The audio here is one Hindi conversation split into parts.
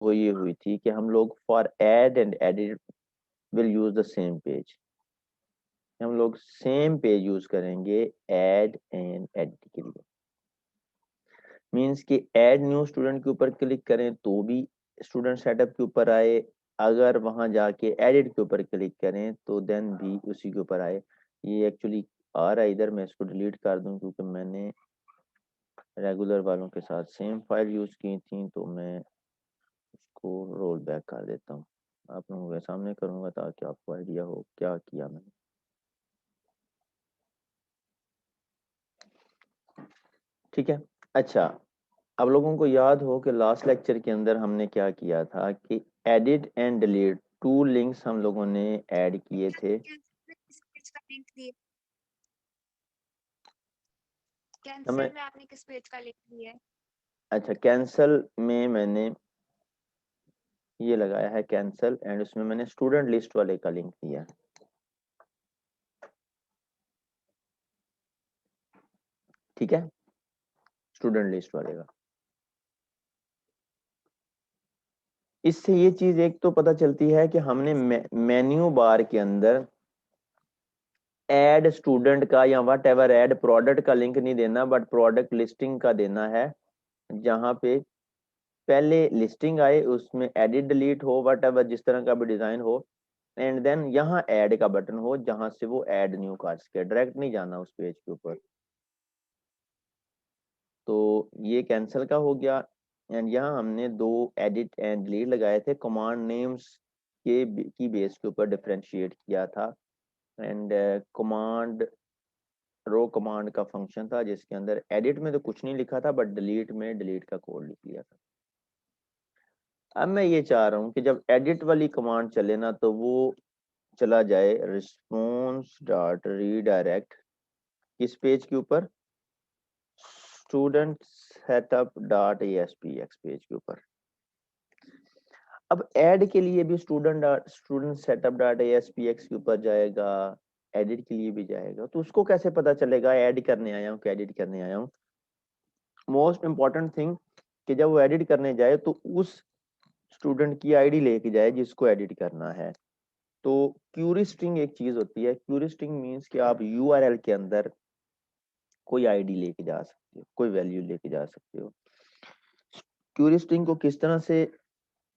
वो ये हुई थी कि हम लोग for add and edit will use the same page. हम लोग सेम पेज यूज करेंगे ऐड एंड एडिट के लिए। मीन्स कि ऐड न्यू स्टूडेंट के ऊपर क्लिक करें तो भी स्टूडेंट सेटअप के ऊपर आए, अगर वहां जाके एडिट के ऊपर क्लिक करें तो देन भी उसी के ऊपर आए। ये एक्चुअली आ रहा है इधर, मैं इसको डिलीट कर दूं क्योंकि मैंने रेगुलर वालों के साथ सेम फाइल यूज की थी, तो मैं उसको रोल बैक कर देता हूँ। आप लोगों के सामने करूंगा ताकि आपको आइडिया हो क्या किया मैंने। ठीक है। अच्छा, अब लोगों को याद हो कि लास्ट लेक्चर के अंदर हमने क्या किया था कि edit and delete two links हम लोगों ने ऐड किए थे। कैंसिल में आपने किस पेज का लिंक दिया है? अच्छा, कैंसल में मैंने ये लगाया है कैंसल, एंड उसमें मैंने स्टूडेंट लिस्ट वाले का लिंक दिया है। ठीक है, स्टूडेंट लिस्ट वाले का। इससे ये चीज एक तो पता चलती है कि हमने मेन्यू बार के अंदर ऐड स्टूडेंट का या वट एवर ऐड प्रोडक्ट का लिंक नहीं देना, बट प्रोडक्ट लिस्टिंग का देना है। जहां पे पहले लिस्टिंग आए, उसमें एडिट डिलीट हो, वट एवर जिस तरह का भी डिजाइन हो, एंड देन यहाँ ऐड का बटन हो जहां से वो ऐड न्यू कर सके, डायरेक्ट नहीं जाना उस पेज के ऊपर। तो ये कैंसिल का हो गया। एंड यहाँ हमने दो एडिट एंड डिलीट लगाए थे, कमांड नेम्स की बेस के ऊपर डिफरेंशिएट किया था। एंड कमांड रो कमांड का फंक्शन था जिसके अंदर एडिट में तो कुछ नहीं लिखा था, बट डिलीट में डिलीट का कोड लिख लिया था। अब मैं ये चाह रहा हूँ कि जब एडिट वाली कमांड चले ना तो वो चला जाए रिस्पॉन्स डॉट रीडायरेक्ट किस पेज के ऊपर, student setup dot ASPX page के ऊपर। अब ऐड के लिए भी स्टूडेंट सेटअप डॉट एएसपीएक्स के ऊपर जाएगा, एडिट के लिए भी जाएगा। तो उसको कैसे पता चलेगा ऐड करने आया हूँ कि एडिट करने आया हूँ? मोस्ट इंपॉर्टेंट थिंग कि जब वो एडिट करने जाए तो उस स्टूडेंट की आईडी लेके जाए जिसको एडिट करना है। तो क्यूरी स्ट्रिंग एक चीज होती है। क्यूरी स्ट्रिंग मींस कि आप यूआरएल के अंदर कोई आईडी लेके जा सकते हो, कोई वैल्यू लेके जा सकते हो। क्यूरी स्ट्रिंग को किस तरह से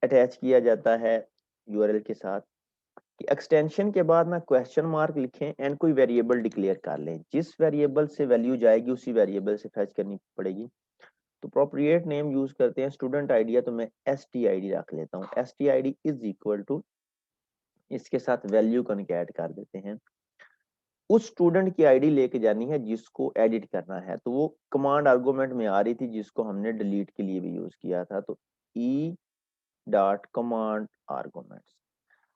अटैच किया जाता है यूआरएल के साथ कि एक्सटेंशन के बाद ना क्वेश्चन मार्क लिखें एंड कोई वेरिएबल डिक्लेयर कर लें। जिस वेरिएबल से वैल्यू जाएगी उसी वेरिएबल से फैच करनी पड़ेगी। तो प्रोप्रिएट नेम यूज करते हैं स्टूडेंट आईडी है, तो मैं एस टी आई डी रख लेता हूँ। S T I D is equal to, इसके साथ वैल्यू कनकैट कर देते हैं। उस स्टूडेंट की आईडी लेके जानी है जिसको एडिट करना है। तो वो कमांड आर्गुमेंट में आ रही थी जिसको हमने डिलीट के लिए भी यूज किया था। तो ई डॉट कमांड आर्गुमेंट्स।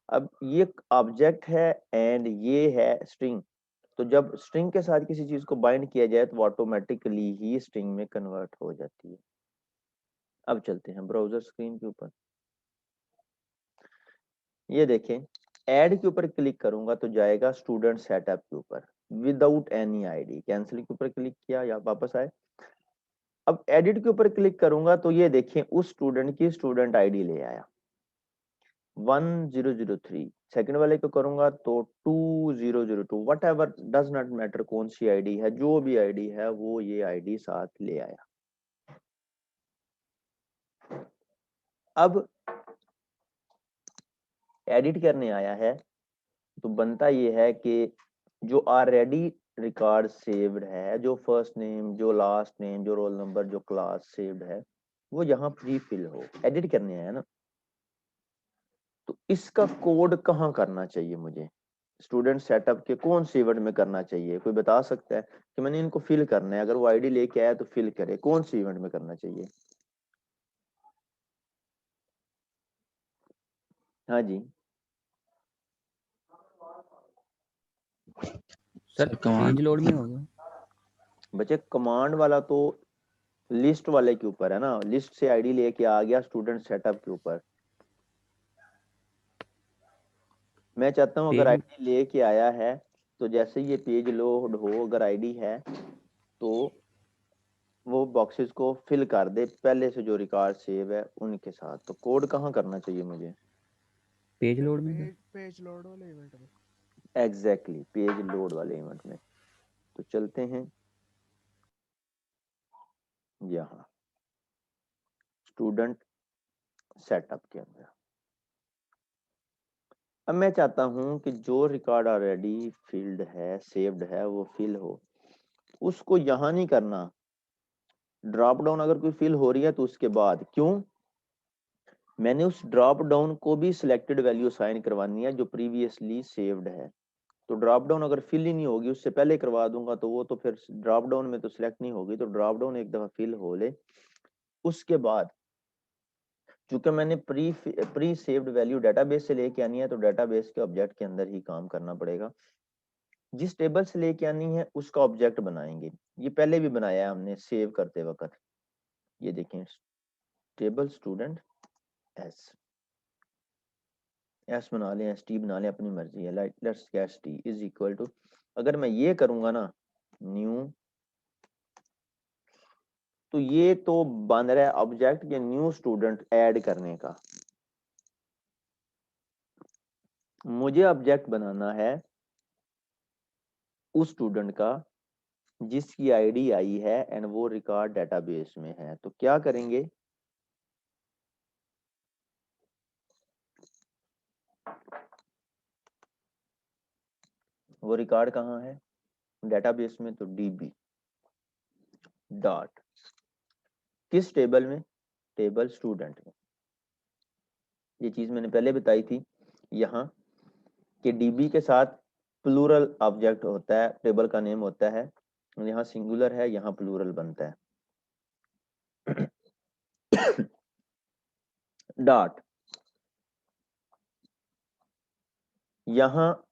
अब ये ऑब्जेक्ट है एंड ये है स्ट्रिंग। तो जब स्ट्रिंग के साथ किसी चीज को बाइंड किया जाए तो वो ऑटोमेटिकली ही स्ट्रिंग में कन्वर्ट हो जाती है। अब चलते हैं ब्राउजर स्क्रीन के ऊपर। ये देखें, ऐड के ऊपर क्लिक करूंगा तो जाएगा स्टूडेंट सेटअप के ऊपर विदाउट एनी आईडी। कैंसिल के ऊपर क्लिक किया या वापस आए। अब एडिट के ऊपर क्लिक करूंगा तो ये देखें उस स्टूडेंट की स्टूडेंट आईडी ले आया 1003। सेकंड वाले को करूंगा तो 2002। What ever does not matter कौन सी आईडी है, जो भी आईडी है वो ये आईडी साथ ले आया। अब एडिट करने आया है तो बनता ये है कि जो ऑलरेडी रिकॉर्ड सेव्ड है, जो फर्स्ट नेम, जो लास्ट नेम, जो रोल नंबर, जो क्लास सेव्ड है, वो यहाँ प्री फिल हो। एडिट करने आया ना, तो इसका कोड कहाँ करना चाहिए मुझे? स्टूडेंट सेटअप के कौन से इवेंट में करना चाहिए? कोई बता सकता है कि मैंने इनको फिल करना है? अगर वो आईडी लेके आया तो फिल करे, कौन से इवेंट में करना चाहिए? हाँ जी सर पेज लोड में होगा। बच्चे, कमांड वाला तो लिस्ट वाले के ऊपर है ना, लिस्ट से आईडी लेके आ गया स्टूडेंट सेटअप के ऊपर। मैं चाहता हूँ अगर पेज आईडी लेके आया है तो जैसे ये पेज लोड हो, अगर आईडी है तो वो बॉक्सेस को फिल कर दे पहले से जो रिकॉर्ड सेव है उनके साथ। तो कोड कहाँ करना चाहिए मुझे? पेज लोड में। पेज लोड वाले इवेंट में। एग्जैक्टली पेज लोड वाले इवेंट में। तो चलते हैं यहाँ स्टूडेंट सेटअप के अंदर। अब मैं चाहता हूं कि जो रिकॉर्ड ऑलरेडी फील्ड है, सेव्ड है, वो फिल हो। उसको यहां नहीं करना, ड्रॉप डाउन अगर कोई फिल हो रही है तो उसके बाद। क्यों? मैंने उस ड्रॉप डाउन को भी सिलेक्टेड वैल्यू असाइन करवानी है जो प्रीवियसली सेव्ड है। तो ड्रॉप डाउन अगर फिल ही नहीं होगी, उससे पहले करवा दूंगा तो वो तो फिर ड्रॉप डाउन में तो सिलेक्ट नहीं होगी। तो ड्रॉप डाउन एक दफा फिल हो ले, उसके बाद चूंकि मैंने प्री सेव्ड वैल्यू डेटाबेस से लेके आनी है तो डेटाबेस के ऑब्जेक्ट के अंदर ही काम करना पड़ेगा। जिस टेबल से लेके आनी है उसका ऑब्जेक्ट बनाएंगे। ये पहले भी बनाया है हमने सेव करते वक्त। ये देखें, टेबल स्टूडेंट एस बना लें, एस टी बना लें, अपनी मर्जी है। Let's get T is equal to, अगर मैं ये करूंगा ना न्यू, तो ये तो बन रहा है ऑब्जेक्ट के न्यू स्टूडेंट ऐड करने का। मुझे ऑब्जेक्ट बनाना है उस स्टूडेंट का जिसकी आईडी आई है एंड वो रिकॉर्ड डेटाबेस में है। तो क्या करेंगे, वो रिकॉर्ड कहाँ है डेटाबेस में? तो डीबी डॉट, किस टेबल में? टेबल स्टूडेंट में। ये चीज मैंने पहले बताई थी यहाँ कि डीबी के साथ प्लूरल ऑब्जेक्ट होता है, टेबल का नेम होता है। यहाँ सिंगुलर है, यहाँ प्लूरल बनता है। डॉट, यहाँ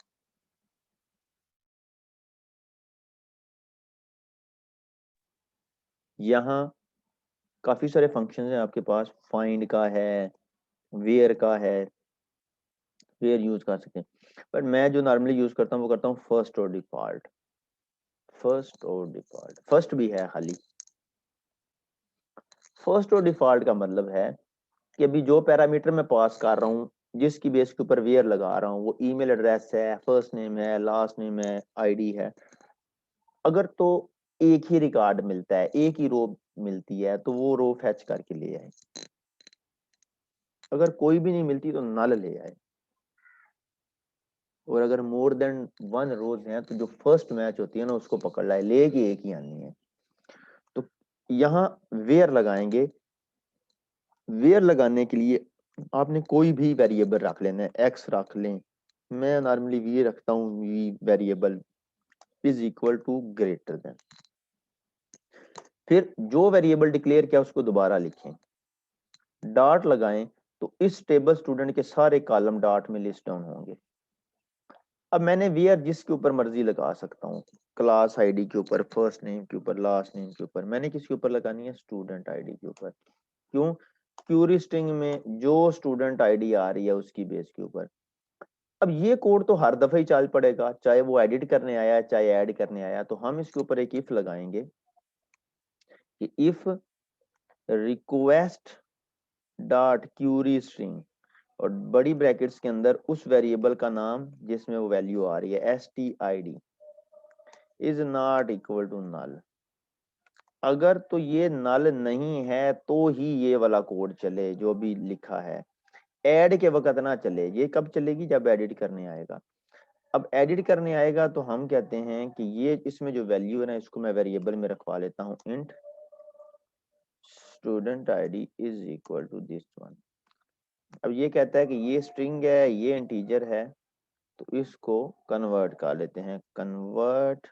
काफी सारे फंक्शन हैं आपके पास। फाइंड का है, वेयर का है, वेयर यूज कर सकते हैं। बट मैं जो नॉर्मली यूज करता हूँ वो करता हूँ फर्स्ट और डिफॉल्ट। फर्स्ट और डिफॉल्ट, फर्स्ट भी है खाली। फर्स्ट और डिफॉल्ट का मतलब है कि अभी जो पैरामीटर मैं पास कर रहा हूँ, जिसकी बेस के ऊपर वेयर लगा रहा हूँ, वो ईमेल एड्रेस है, फर्स्ट नेम है, लास्ट नेम है, आईडी है। अगर तो एक ही रिकॉर्ड मिलता है, एक ही रो मिलती है, तो वो रो फैच करके ले आए। अगर कोई भी नहीं मिलती तो नल ले आए। और अगर मोर देन वन रोज हैं तो जो फर्स्ट मैच होती है ना उसको पकड़ लाए, लेके एक ही आनी है। तो यहाँ वेयर लगाएंगे। वेयर लगाने के लिए आपने कोई भी वेरिएबल रख लेना है, एक्स रख लें। मैं नॉर्मली वी रखता हूँ, V variable is equal to greater than. फिर जो वेरिएबल डिक्लेयर किया उसको दोबारा लिखें, डॉट लगाएं, तो इस टेबल स्टूडेंट के सारे कॉलम डॉट में लिस्ट डाउन होंगे। अब मैंने वेयर जिसके ऊपर मर्जी लगा सकता हूँ, क्लास आईडी के ऊपर, फर्स्ट नेम के ऊपर, लास्ट नेम के ऊपर। मैंने किसके ऊपर लगानी है? स्टूडेंट आईडी के ऊपर। क्यों? क्यूरी स्ट्रिंग में जो स्टूडेंट आईडी आ रही है उसकी बेस के ऊपर। अब ये कोड तो हर दफा ही चल पड़ेगा, चाहे वो एडिट करने आया चाहे ऐड करने आया। तो हम इसके ऊपर एक इफ लगाएंगे कि if request dot Curie string, और बड़ी ब्रैकेट्स के अंदर उस वेरिएबल का नाम जिसमें वो वैल्यू आ रही है, stid is not equal to null. अगर तो ये नल नहीं है तो ही ये वाला कोड चले जो भी लिखा है। ऐड के वक्त ना चले। ये कब चलेगी? जब एडिट करने आएगा। अब एडिट करने आएगा तो हम कहते हैं कि ये इसमें जो वैल्यू है ना, इसको मैं वेरिएबल में रखवा लेता हूँ, int student ID is equal to this one. अब ये कहता है कि ये स्ट्रिंग है, ये इंटीजर है, तो इसको कन्वर्ट कर लेते हैं, कन्वर्ट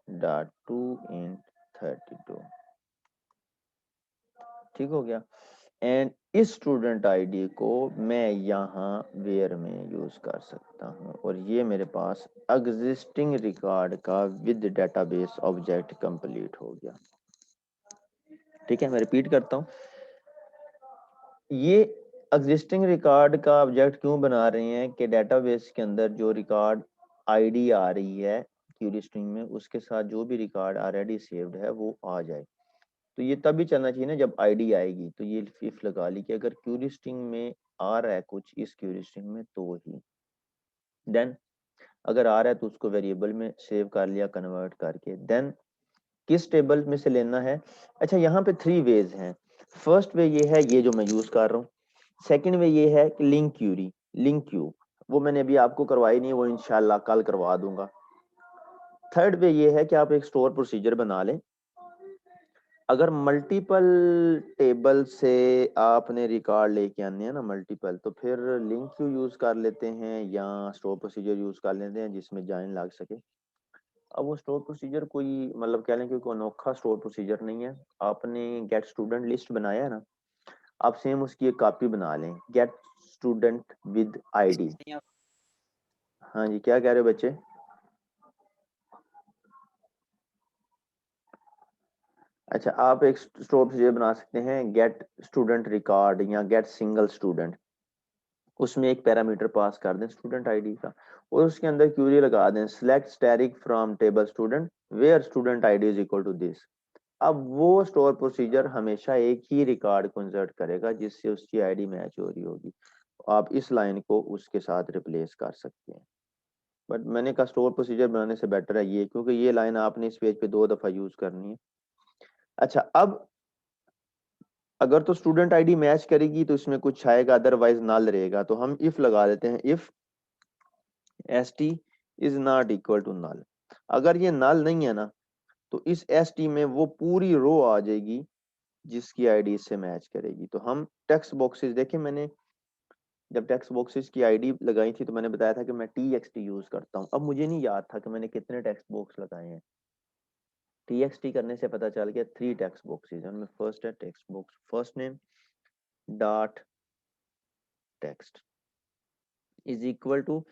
डॉट टू इंट 32। ठीक हो गया। एंड इस स्टूडेंट आईडी को मैं यहाँ वेयर में यूज कर सकता हूँ। और ये मेरे पास एग्जिस्टिंग रिकॉर्ड का विद डेटाबेस ऑब्जेक्ट कंप्लीट हो गया। ठीक है, मैं रिपीट करता हूँ। ये एग्जिस्टिंग रिकॉर्ड का ऑब्जेक्ट क्यों बना रहे हैं कि डेटाबेस के अंदर जो रिकॉर्ड आईडी आ रही है क्यूरी स्ट्रिंग में, उसके साथ जो भी रिकॉर्ड ऑलरेडी सेव्ड है वो आ जाए। तो ये तभी चलना चाहिए ना जब आईडी आएगी। तो ये इफ लगा ली कि अगर क्यूरी स्ट्रिंग में आ रहा है कुछ इस क्यूरी स्ट्रिंग में तो ही, देन अगर आ रहा है तो उसको वेरिएबल में सेव कर लिया कन्वर्ट करके। देन किस टेबल में से लेना है? अच्छा, यहाँ पे 3 वेज हैं। फर्स्ट वे ये है, ये जो मैं यूज कर रहा हूँ। सेकंड वे ये है कि लिंक क्यूरी, लिंक क्यू, वो मैंने अभी आपको करवाई नहीं, वो इंशाल्लाह कल करवा दूंगा। थर्ड वे ये है कि आप एक स्टोर प्रोसीजर बना लें। अगर मल्टीपल टेबल से आपने रिकॉर्ड लेके आने हैं ना मल्टीपल, तो फिर लिंक क्यू यूज कर लेते हैं या स्टोर प्रोसीजर यूज कर लेते हैं जिसमें जॉइन लग सके। अब वो स्टोर प्रोसीजर कोई मतलब कह लें कि कोई अनोखा स्टोर प्रोसीजर नहीं है। आपने गेट स्टूडेंट लिस्ट बनाया है ना, आप सेम उसकी एक कॉपी बना लें, गेट स्टूडेंट विद आईडी। हाँ जी, क्या कह रहे हो बच्चे? अच्छा, आप एक स्टोर प्रोसीजर बना सकते हैं, गेट स्टूडेंट रिकॉर्ड या गेट सिंगल स्टूडेंट। उसमें एक पैरामीटर पास कर दें स्टूडेंट आईडी का, और उसके अंदर क्यूरी लगा दें select static from table student where student ID is equal to this. अब वो स्टोर प्रोसीजर हमेशा एक ही रिकॉर्ड को इंसर्ट करेगा जिससे उसकी आईडी मैच हो रही होगी। आप इस लाइन को उसके साथ रिप्लेस कर सकते हैं। बट मैंने कहा स्टोर प्रोसीजर बनाने से बेटर है ये, क्योंकि ये लाइन आपने इस पेज पे 2 दफा यूज करनी है। अच्छा, अब अगर तो स्टूडेंट आईडी मैच करेगी तो इसमें कुछ आएगा, अदरवाइज नल रहेगा। तो हम इफ लगा देते हैं, if st is not equal to null. अगर ये नल नहीं है ना, तो इस st में वो पूरी रो आ जाएगी जिसकी आईडी इससे मैच करेगी। तो हम टेक्स्ट बॉक्सेस देखें, मैंने जब टेक्स्ट बॉक्सेस की आईडी लगाई थी तो मैंने बताया था कि मैं txt यूज करता हूँ। अब मुझे नहीं याद था कि मैंने कितने टेक्स्ट बॉक्स लगाए हैं। txt करने से पता चल गया 3 टेक्स्ट बॉक्सेस हैं। उनमें फर्स्ट है text box first name dot text is equal to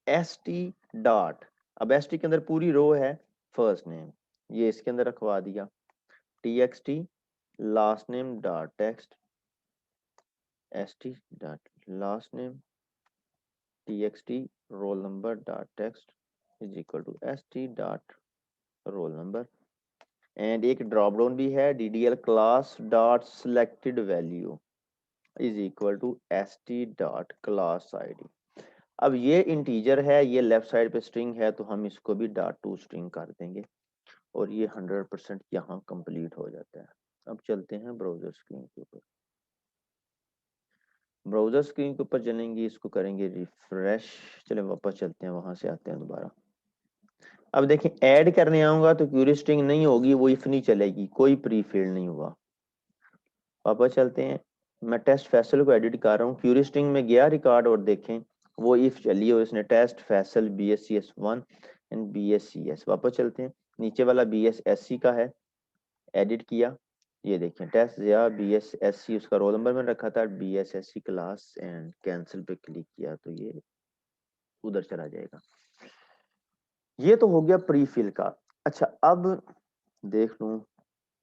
st dot, अब st के अंदर पूरी रो है फर्स्ट नेम, ये इसके अंदर रखवा दिया, txt last name dot text st dot last name txt roll number dot text is equal to st dot roll number. And एक ड्रॉप डाउन भी है ddl class dot selected value is equal to st dot class id। अब ये इंटीजर है, ये लेफ्ट साइड पे स्ट्रिंग है, तो हम इसको भी डॉट टू स्ट्रिंग कर देंगे और ये 100% यहाँ कंप्लीट हो जाता है। अब चलते हैं ब्राउजर स्क्रीन के ऊपर। ब्राउजर स्क्रीन के ऊपर चलेंगे, इसको करेंगे रिफ्रेश। चले वापस चलते हैं, वहां से आते हैं दोबारा। अब देखें, ऐड करने आऊंगा तो क्यूरी स्ट्रिंग नहीं होगी, वो इफ नहीं चलेगी, कोई प्री फील्ड नहीं हुआ। वापस चलते हैं, मैं टेस्ट फैसल को एडिट कर रहा हूँ, क्यूरी स्ट्रिंग में गया रिकॉर्ड और देखें वो इफ चली और इसने test Faisal BSCS1 and BSCS। वापस चलते हैं, नीचे वाला BSSC का है, एडिट किया, ये देखें टेस्ट या BSSC उसका रोल नंबर मैंने रखा था BSSC क्लास, एंड कैंसिल पे क्लिक किया तो ये उधर चला जाएगा। ये तो हो गया प्री फिल का। अच्छा, अब देख लूं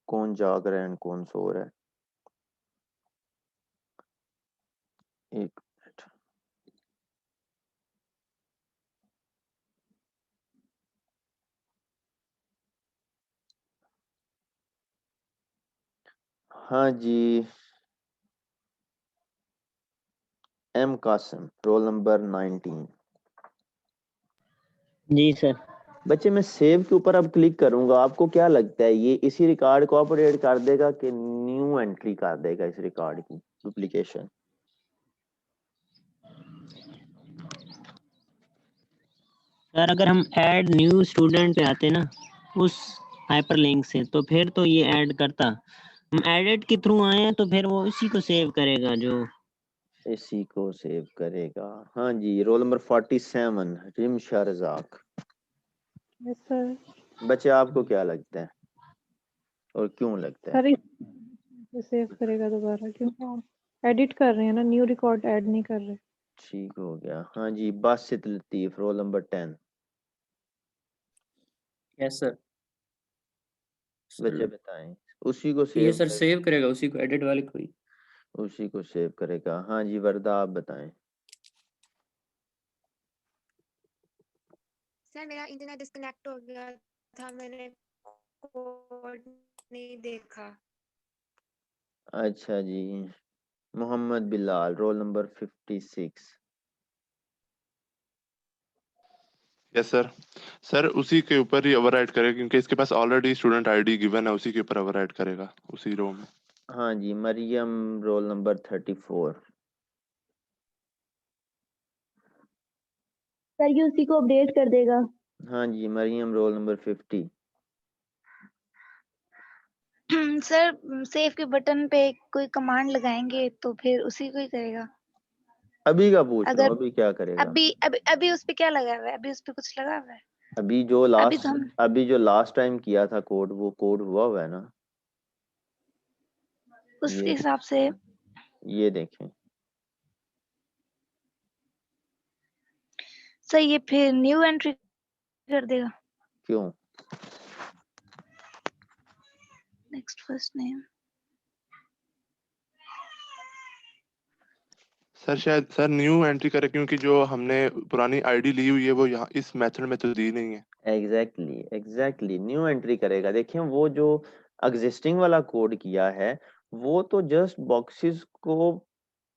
कौन जाग रहा है एंड कौन सो रहा है। एक मिनट, हाँ जी, M कासिम रोल नंबर 19। जी सर। बच्चे मैं सेव के ऊपर अब क्लिक करूंगा, आपको क्या लगता है ये इसी रिकॉर्ड को अपडेट कर देगा कि न्यू एंट्री कर देगा इस रिकॉर्ड की डुप्लीकेशन? सर अगर हम ऐड न्यू स्टूडेंट पे आते ना उस हाइपरलिंक से, तो फिर तो ये ऐड करता। हम एडिट के थ्रू आए हैं तो फिर वो इसी को सेव करेगा जो इसी को सेव करेगा। हाँ जी, roll number 47 Rimsha Razzaq. Yes sir. बच्चे आपको क्या लगता है और क्यों लगता है? सर इसे सेव करेगा दोबारा, क्योंकि हम एडिट कर रहे हैं ना, न्यू रिकॉर्ड ऐड नहीं कर रहे। ठीक हो गया। हाँ जी, Basit Latif roll number 10। Yes sir. बच्चे बताएं, उसी को ये सेव सर सेव करेगा उसी को, एडिट वाले को ही। उसी को सेव करेगा। हाँ जी, वरदा आप बताएं। सर मेरा इंटरनेट डिस्कनेक्ट हो गया था, मैंने कोड नहीं देखा। अच्छा जी, Mohammad Bilal, roll number 56। Yes sir. Sir उसी के ऊपर ही ओवरराइड करेगा क्योंकि इसके पास ऑलरेडी स्टूडेंट आईडी गिवन है, उसी के ऊपर ओवरराइड करेगा उसी रो में। हाँ जी, मरियम, रोल नंबर 34। सर ये उसी को अपडेट कर देगा। हाँ जी, Mariam, roll number 50। Sir save के बटन पे कोई कमांड लगाएंगे तो फिर उसी को ही करेगा। अभी का पूछ रहा अगर हूँ, अभी क्या करेगा? अभी उस पे क्या लगा हुआ है? अभी उस पे कुछ लगा हुआ है? अभी जो अभी तो हम लास्ट टाइम किया था कोड, वो कोड हुआ है ना? उस ये हिसाब से ये देखें। सर ये फिर न्यू एंट्री कर देगा। क्यों? Next first name. सर शायद सर न्यू एंट्री करे क्योंकि जो हमने पुरानी आईडी ली हुई है वो यहाँ इस मेथड में तो दी नहीं है। एग्जैक्टली न्यू एंट्री करेगा। देखिए वो जो एग्जिस्टिंग वाला कोड किया है वो तो जस्ट बॉक्सेस को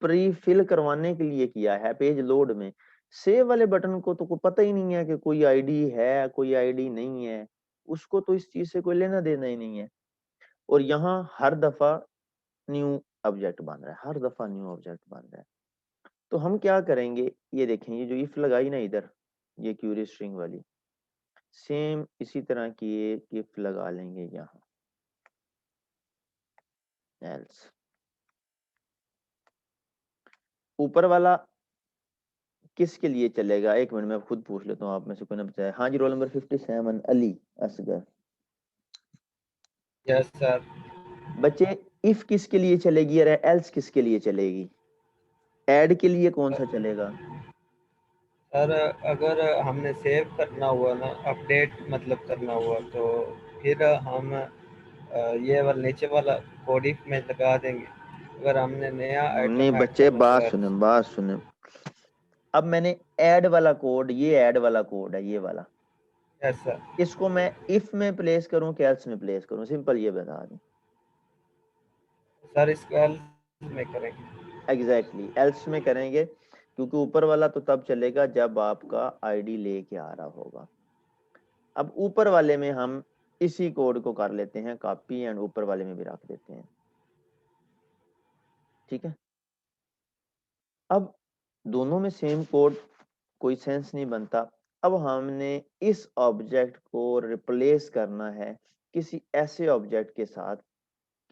प्री फिल करवाने के लिए किया है पेज लोड में। सेव वाले बटन को तो कोई पता ही नहीं है कि कोई आईडी है कोई आईडी नहीं है, उसको तो इस चीज से कोई लेना देना ही नहीं है। और यहाँ हर दफा न्यू ऑब्जेक्ट बन रहा है, हर दफा न्यू ऑब्जेक्ट बन रहा है। तो हम क्या करेंगे, ये देखें, ये जो इफ लगाई ना इधर, ये क्यूरी स्ट्रिंग वाली, सेम इसी तरह की एक इफ लगा लेंगे यहाँ, एल्स। ऊपर वाला किसके लिए चलेगा? एक मिनट में खुद पूछ लेता हूँ, आप में से कोई ने बताया। हाँ जी, roll number 57, Ali Asghar. Yes sir. बच्चे इफ किसके लिए चलेगी और एल्स किसके लिए चलेगी? ऐड के लिए कौन सा चलेगा? सर अगर हमने सेव करना हुआ ना, अपडेट मतलब करना हुआ, तो फिर हम ये वाला नीचे वाला कोड इफ में लगा देंगे। अगर हमने नया नहीं आइटम ऐड बच्चे, करना बात सुने। अब मैंने ऐड वाला कोड, ये ऐड वाला कोड है, ये वाला, यस सर। इसको मैं इफ में प्लेस करूं कि एल्स में प्लेस करूं? सिंपल ये बता दें। सर इसको एल्स में करेंगे। एग्जैक्टली एल्स में करेंगे, क्योंकि ऊपर वाला तो तब चलेगा जब आपका आईडी लेके आ रहा होगा। अब ऊपर वाले में हम इसी कोड को कर लेते हैं कॉपी एंड ऊपर वाले में भी रख देते हैं, ठीक है। अब दोनों में सेम कोड, कोई सेंस नहीं बनता। अब हमने इस ऑब्जेक्ट को रिप्लेस करना है किसी ऐसे ऑब्जेक्ट के साथ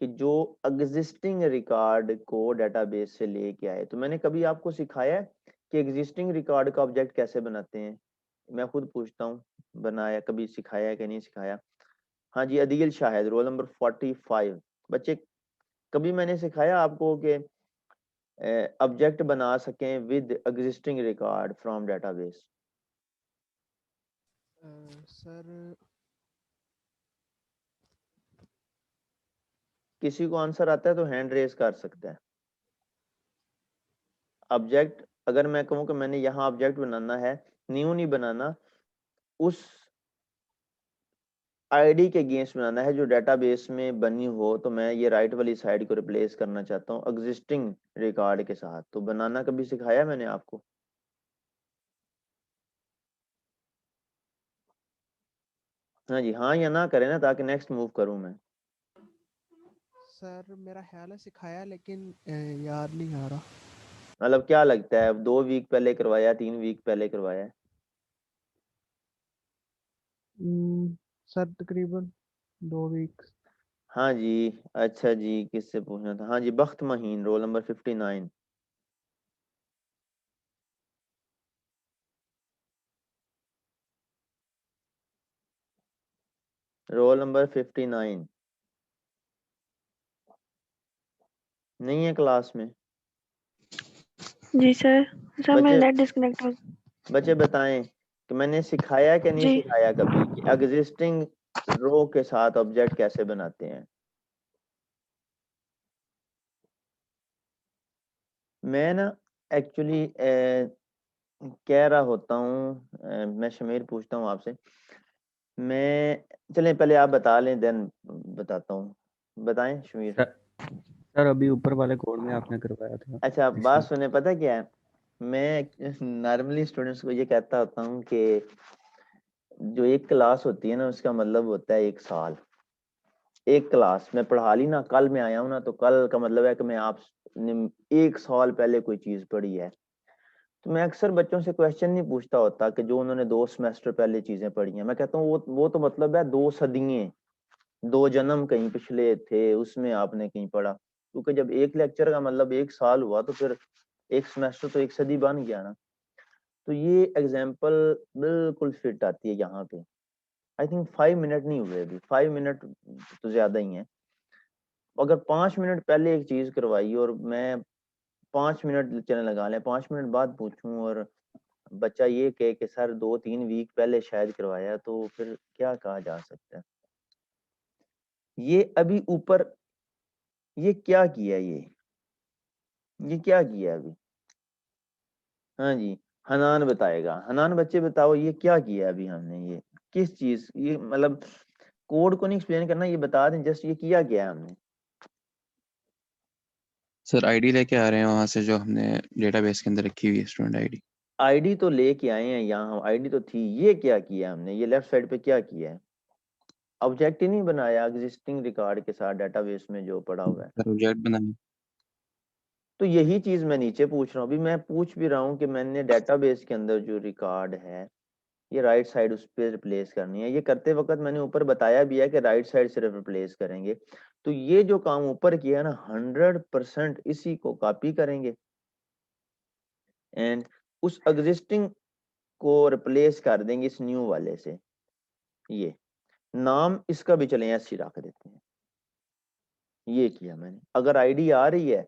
कि जो एग्जिस्टिंग रिकॉर्ड को डेटाबेस से लेके आए। तो मैंने कभी आपको सिखाया है कि एग्जिस्टिंग रिकॉर्ड का ऑब्जेक्ट कैसे बनाते हैं? मैं खुद पूछता हूँ, बनाया कभी, सिखाया है कि नहीं सिखाया? हाँ जी, अदील शाहिद, रोल नंबर 45। बच्चे कभी मैंने सिखाया आपको कि ऑब्जेक्ट बना सकें with existing record from database? Sir किसी को आंसर आता है तो हैंड रेज कर सकता है। ऑब्जेक्ट, अगर मैं कहूँ कि मैंने यहाँ ऑब्जेक्ट बनाना है, न्यू नहीं बनाना, उस आईडी के अगेंस्ट बनाना है जो डेटाबेस में बनी हो, तो मैं ये राइट वाली साइड को रिप्लेस करना चाहता हूँ एग्जिस्टिंग रिकॉर्ड के साथ। तो बनाना कभी सिखाया मैंने आपको? हाँ जी, हाँ या ना करें ना, ताकि नेक्स्ट मूव करूँ मैं। सर मेरा ख्याल है सिखाया, लेकिन याद नहीं आ रहा। मतलब क्या लगता है, 2 वीक पहले करवाया, 3 वीक पहले करवाया? सर तकरीबन 2 वीक। हाँ जी, अच्छा जी, किससे पूछना था? हाँ जी, बख्त महीन, रोल नंबर 59। रोल नंबर 59 नहीं है क्लास में? जी सर। सर मेरा बच्चे नेट डिस्कनेक्ट हो बच्चे बताएं कि मैंने सिखाया कि नहीं जी। सिखाया कभी कि एग्जिस्टिंग रो के साथ ऑब्जेक्ट कैसे बनाते हैं? मैं ना एक्चुअली कह रहा होता हूँ, मैं शमीर पूछता हूँ आपसे। मैं, चलें पहले आप बता लें देन बताता हूँ। बताएं शमीर। सर सर अभी ऊपर वाले कोड में आपने करवाया था अच्छा बात इसलिए। सुने, पता क्या है, मैं नॉर्मली स्टूडेंट्स को ये कहता होता हूँ कि जो एक क्लास होती है ना, उसका मतलब होता है एक साल। एक क्लास मैं पढ़ा ली ना, कल मैं आया हूँ ना, तो कल का मतलब है कि मैं आपने एक साल पहले कोई चीज पढ़ी है। तो मैं अक्सर बच्चों से क्वेश्चन नहीं पूछता होता कि जो उन्होंने 2 सेमेस्टर पहले चीजें पढ़ी हैं। मैं कहता हूँ वो तो मतलब है 2 सदियां, 2 जन्म कहीं पिछले थे, उसमें आपने कहीं पढ़ा। क्योंकि जब एक लेक्चर का मतलब एक साल हुआ, तो फिर एक सेमेस्टर तो एक सदी बन गया ना। तो ये एग्जाम्पल बिल्कुल फिट आती है यहाँ पे। आई थिंक 5 मिनट नहीं हुए अभी, 5 मिनट तो ज्यादा ही है। अगर 5 मिनट पहले एक चीज करवाई और मैं 5 मिनट चलने लगा लें, 5 मिनट बाद पूछूं और बच्चा ये कहे कि सर 2-3 वीक पहले शायद करवाया, तो फिर क्या कहा जा सकता है। ये अभी ऊपर ये क्या किया, ये क्या किया अभी। हाँ जी, हनान बताएगा। हनान बच्चे बताओ ये क्या किया अभी हमने, ये किस चीज, ये मतलब कोड को नहीं एक्सप्लेन करना, ये बता दें जस्ट ये किया क्या है हमने। सर आईडी लेके आ रहे हैं वहां से जो हमने डेटाबेस के अंदर रखी हुई है, स्टूडेंट आईडी। आईडी तो लेके आए हैं यहाँ, आईडी तो थी। ये क्या किया हमने, ये लेफ्ट साइड पे क्या किया है, ऑब्जेक्ट ही नहीं बनाया एग्जिस्टिंग रिकॉर्ड के साथ डेटाबेस में जो पड़ा हुआ है। सर प्रोजेक्ट बनाए। तो यही चीज मैं नीचे पूछ रहा हूँ। अभी मैं पूछ भी रहा हूँ कि मैंने डेटाबेस के अंदर जो रिकॉर्ड है, ये राइट साइड उस पर रिप्लेस करनी है। ये करते वक्त मैंने ऊपर बताया भी है कि राइट साइड से रिप्लेस करेंगे। तो ये जो काम ऊपर किया ना, 100% इसी को कॉपी करेंगे एंड उस एग्जिस्टिंग को रिप्लेस कर देंगे इस न्यू वाले से। ये नाम इसका भी चले ऐसे ही रख देते हैं। ये किया मैंने। अगर आईडी आ रही है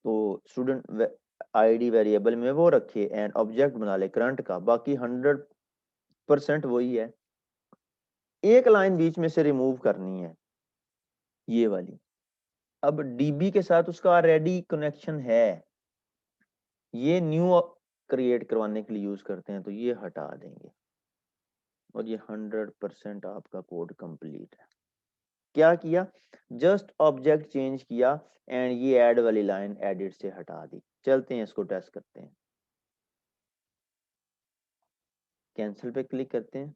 तो स्टूडेंट आईडी वेरिएबल में वो रखे एंड ऑब्जेक्ट बना ले करंट का, बाकी 100% वही है। एक लाइन बीच में से रिमूव करनी है, ये वाली। अब डीबी के साथ उसका ऑलरेडी कनेक्शन है, ये न्यू क्रिएट करवाने के लिए यूज करते हैं, तो ये हटा देंगे और ये 100% आपका कोड कंप्लीट है। क्या किया, जस्ट ऑब्जेक्ट चेंज किया एंड ये ऐड वाली लाइन एडिट से हटा दी। चलते हैं इसको टेस्ट करते हैं। कैंसिल पे क्लिक करते हैं।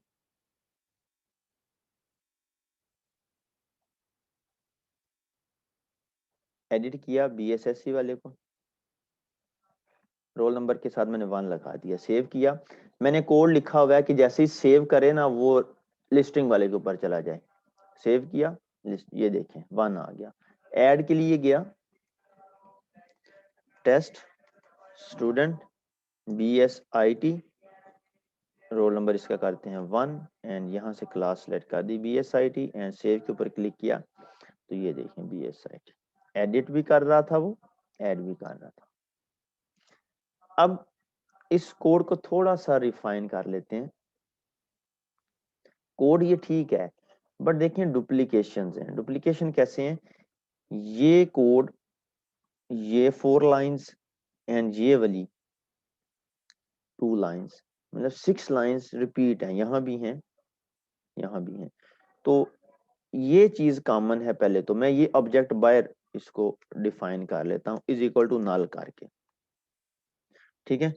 एडिट किया बीएसएससी वाले को, रोल नंबर के साथ मैंने 1 लगा दिया। सेव किया, मैंने कोड लिखा हुआ है कि जैसे ही सेव करे ना वो लिस्टिंग वाले के ऊपर चला जाए। सेव किया, ये देखें 1 आ गया। ऐड के लिए गया, test student BSIT, roll number इसका करते हैं 1 एंड यहाँ से क्लास सेलेक्ट कर दी BSIT एंड सेव के ऊपर क्लिक किया। तो ये देखें BSIT एडिट भी कर रहा था, वो ऐड भी कर रहा था। अब इस कोड को थोड़ा सा रिफाइन कर लेते हैं। कोड ये ठीक है, बट देखिए डुप्लीकेशन हैं। डुप्लीकेशन कैसे हैं, ये कोड, ये 4 लाइंस एंड ये वाली 2 लाइंस, मतलब 6 लाइंस रिपीट है, यहाँ भी हैं, यहाँ भी हैं। तो ये चीज कॉमन है। पहले तो मैं ये ऑब्जेक्ट बायर इसको डिफाइन कर लेता हूँ, इज इक्वल टू नल करके, ठीक है।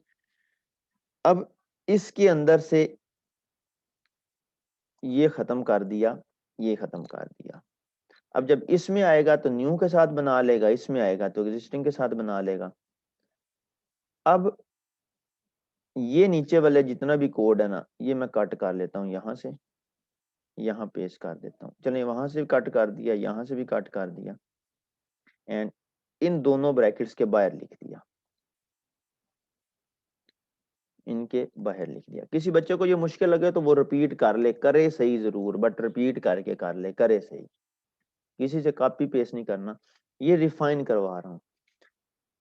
अब इसके अंदर से ये खत्म कर दिया, ये खत्म कर दिया। अब जब इसमें आएगा तो न्यू के साथ बना लेगा, इसमें आएगा तो एग्जिस्टिंग के साथ बना लेगा। अब ये नीचे वाले जितना भी कोड है ना, ये मैं कट कर लेता हूँ, यहाँ से यहाँ पेस्ट कर देता हूँ। चलिए वहां से भी कट कर दिया, यहाँ से भी कट कर दिया एंड इन दोनों ब्रैकेट्स के बाहर लिख दिया, इनके बाहर लिख दिया। किसी बच्चे को ये मुश्किल लगे तो वो रिपीट कर ले, करे सही जरूर, बट रिपीट करके कर ले, करे सही। किसी से कॉपी पेस्ट नहीं करना, ये रिफाइन करवा रहा हूँ।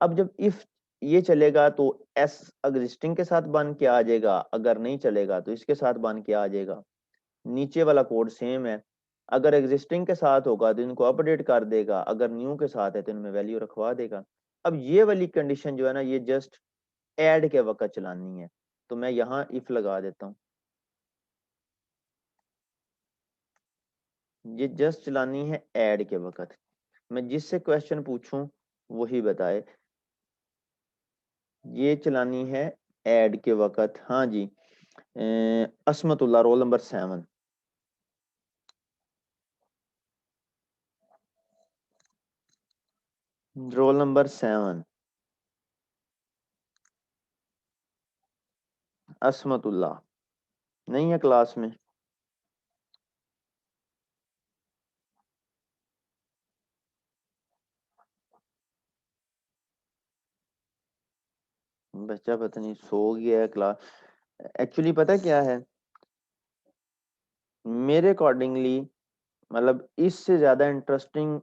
अब जब इफ ये चलेगा तो एस एग्जिस्टिंग के साथ बन के आ जाएगा, अगर नहीं चलेगा तो इसके साथ बन के आ जाएगा। नीचे वाला कोड सेम है, अगर एग्जिस्टिंग के साथ होगा तो इनको अपडेट कर देगा, अगर न्यू के साथ है तो इनमें वैल्यू रखवा देगा। अब ये वाली कंडीशन जो है ना, ये जस्ट ऐड के वक्त चलानी है। तो मैं यहाँ इफ लगा देता हूँ, ये जस्ट चलानी है ऐड के वक्त। मैं जिससे क्वेश्चन पूछूं वही बताए। ये चलानी है ऐड के वक्त। हाँ जी, Asmatullah roll number 7। Roll number 7 Asmatullah नहीं है क्लास में? बच्चा पता नहीं सो गया है क्लास। एक्चुअली पता क्या है, मेरे अकॉर्डिंगली मतलब इससे ज्यादा इंटरेस्टिंग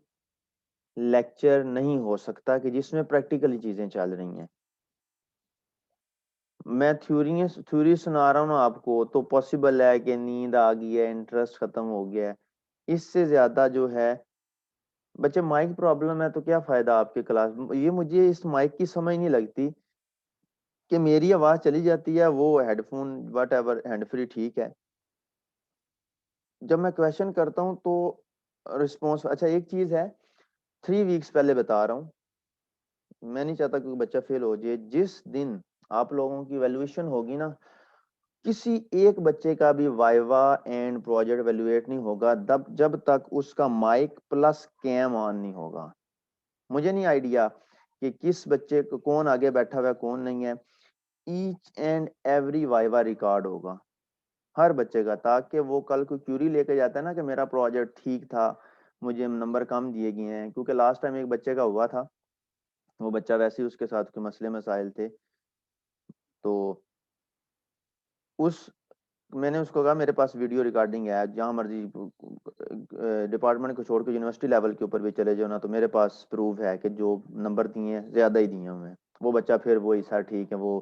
लेक्चर नहीं हो सकता कि जिसमें प्रैक्टिकली चीजें चल रही हैं। मैं थ्योरी सुना रहा हूँ ना आपको, तो पॉसिबल है कि नींद आ गई है, इंटरेस्ट खत्म हो गया है। इससे ज्यादा जो है, बच्चे माइक प्रॉब्लम है तो क्या फायदा आपके क्लास। ये मुझे इस माइक की समझ नहीं लगती कि मेरी आवाज चली जाती है, वो headphone what ever hand free ठीक है। जब मैं क्वेश्चन करता हूँ तो रिस्पॉन्स, अच्छा एक चीज है, 3 वीक्स पहले बता रहा हूँ, मैं नहीं चाहता कोई बच्चा फेल हो जाए। जिस दिन आप लोगों की वैल्यूएशन होगी ना, किसी एक बच्चे का भी वाइवा एंड प्रोजेक्ट वैल्यूएट नहीं होगा जब तक उसका माइक प्लस कैम ऑन नहीं होगा। मुझे नहीं आइडिया कि किस बच्चे को कौन आगे बैठा हुआ है कौन नहीं है। Each and every viva record होगा हर बच्चे का, ताकि वो कल को क्यूरी लेके जाता है ना कि मेरा प्रोजेक्ट ठीक था, मुझे नंबर कम दिए गए हैं। क्योंकि लास्ट टाइम एक बच्चे का हुआ था, वो बच्चा वैसे ही उसके साथ के मसले मसाइल थे, तो उस मैंने उसको कहा मेरे पास वीडियो रिकॉर्डिंग है, जहां मर्जी डिपार्टमेंट को छोड़ के यूनिवर्सिटी लेवल के ऊपर भी चले जाओ ना, तो मेरे पास प्रूफ है कि जो नंबर दिए हैं ज्यादा ही दिए हुए हैं। वो बच्चा फिर वही सर ठीक है वो